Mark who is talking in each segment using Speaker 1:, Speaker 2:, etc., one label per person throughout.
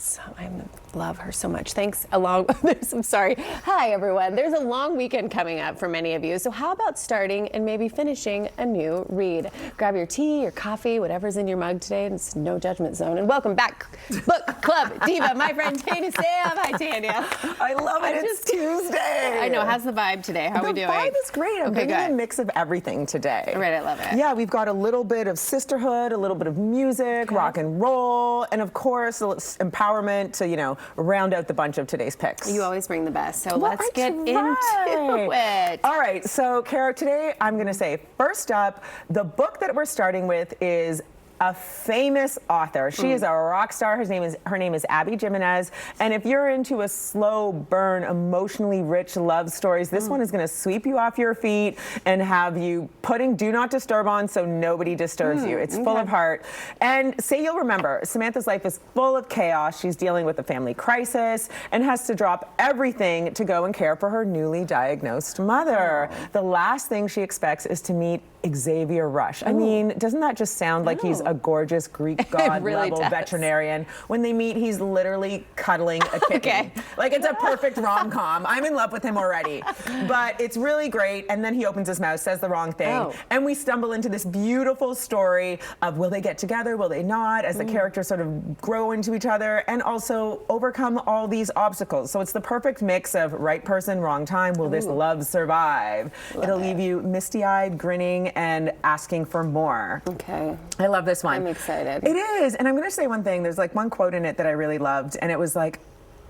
Speaker 1: So I love her so much. Thanks. I'm sorry. Hi, everyone. There's a long weekend coming up for many of you. So how about starting and maybe finishing a new read? Grab your tea, your coffee, whatever's in your mug today. It's no judgment zone. And welcome back, Book Club Diva, my friend Tanya Sam. Hi, Tanya.
Speaker 2: I love it. It's Tuesday.
Speaker 1: I know. How's the vibe today? How are we doing?
Speaker 2: The vibe is great. I'm bringing a mix of everything today.
Speaker 1: Right, I love it.
Speaker 2: Yeah, we've got a little bit of sisterhood, a little bit of music, rock and roll, and of course, empowerment to, round out the bunch of today's picks.
Speaker 1: You always bring the best, so let's get into it.
Speaker 2: All right, so Kara, today I'm going to say, first up, the book that we're starting with is a famous author. She is a rock star. Her name is Abby Jimenez. And if you're into a slow burn, emotionally rich love stories, this one is going to sweep you off your feet and have you putting Do Not Disturb on so nobody disturbs you. It's full of heart. And say you'll remember, Samantha's life is full of chaos. She's dealing with a family crisis and has to drop everything to go and care for her newly diagnosed mother. The last thing she expects is to meet Xavier Rush. I mean, doesn't that just sound like he's a gorgeous Greek god level veterinarian? When they meet, he's literally cuddling a kitten. Like, it's a perfect rom-com. I'm in love with him already. But it's really great. And then he opens his mouth, says the wrong thing. And we stumble into this beautiful story of will they get together, will they not, as the characters sort of grow into each other and also overcome all these obstacles. So it's the perfect mix of right person, wrong time. Will this love survive? It'll leave you misty-eyed, grinning, and asking for more.
Speaker 1: Okay.
Speaker 2: I love this one.
Speaker 1: I'm excited.
Speaker 2: It is. And I'm going to say one thing. There's like one quote in it that I really loved. And it was like,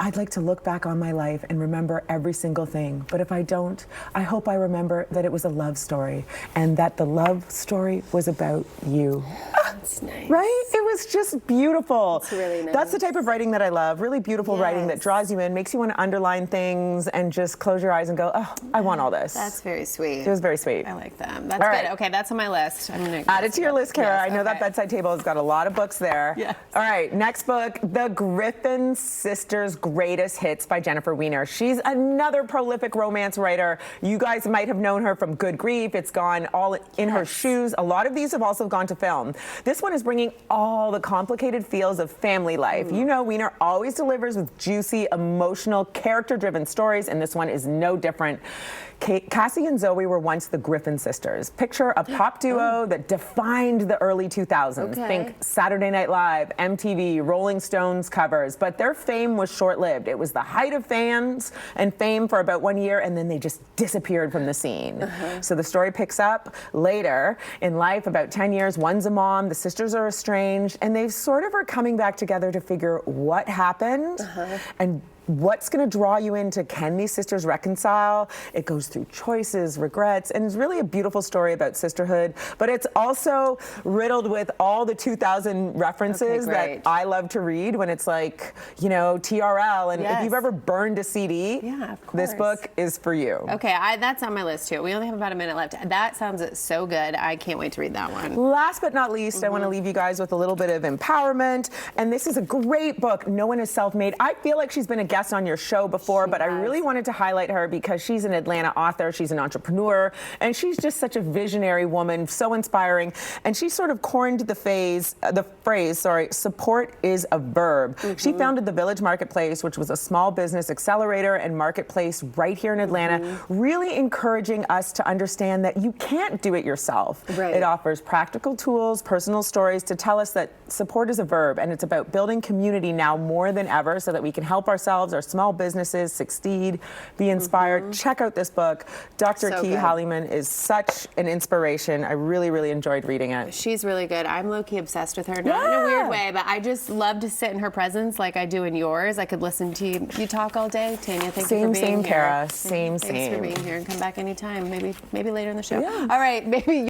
Speaker 2: I'd like to look back on my life and remember every single thing. But if I don't, I hope I remember that it was a love story and that the love story was about you.
Speaker 1: That's nice.
Speaker 2: Right? It was just beautiful.
Speaker 1: It's really nice.
Speaker 2: That's the type of writing that I love. Really beautiful writing that draws you in, makes you want to underline things and just close your eyes and go, oh, I want all this.
Speaker 1: That's very sweet.
Speaker 2: It was very sweet.
Speaker 1: I like them. That's good. Okay, that's on my list. I'm gonna
Speaker 2: add it to your list, Kara. I know that bedside table has got a lot of books there.
Speaker 1: Yes.
Speaker 2: All right, next book, The Griffin Sisters' Greatest Hits by Jennifer Weiner. She's another prolific romance writer. You guys might have known her from Good Grief. It's gone all in her shoes. A lot of these have also gone to film. This one is bringing all the complicated feels of family life. You know, Weiner always delivers with juicy, emotional, character-driven stories, and this one is no different. Cassie and Zoe were once the Griffin sisters. Picture a pop duo that defined the early 2000s. Think Saturday Night Live, MTV, Rolling Stones covers. But their fame was short-lived. It was the height of fans and fame for about 1 year, and then they just disappeared from the scene. So the story picks up later in life, about 10 years. One's a mom, the sisters are estranged, and they sort of are coming back together to figure what happened and what's going to draw you into, can these sisters reconcile? It goes through choices, regrets, and it's really a beautiful story about sisterhood. But it's also riddled with all the 2000 references that I love to read when it's like, TRL. And if you've ever burned a CD, this book is for you.
Speaker 1: Okay, that's on my list too. We only have about a minute left. That sounds so good. I can't wait to read that one.
Speaker 2: Last but not least, I want to leave you guys with a little bit of empowerment. And this is a great book. No One is Self-Made. I feel like she's been a guest on your show before, but I really wanted to highlight her because she's an Atlanta author, she's an entrepreneur, and she's just such a visionary woman, so inspiring. And she sort of coined the phrase, support is a verb. She founded the Village Marketplace, which was a small business accelerator and marketplace right here in Atlanta, really encouraging us to understand that you can't do it yourself. It offers practical tools, personal stories to tell us that support is a verb, and it's about building community now more than ever so that we can help ourselves, our small businesses succeed, be inspired. Check out this book. Dr. Key Hollyman is such an inspiration. I really, really enjoyed reading it.
Speaker 1: She's really good. I'm low-key obsessed with her, not in a weird way, but I just love to sit in her presence like I do in yours. I could listen to you talk all day. Tanya, thank you for being here.
Speaker 2: Same, Kara. Same.
Speaker 1: Thanks for being here, and come back anytime. Maybe later in the show. All right, maybe.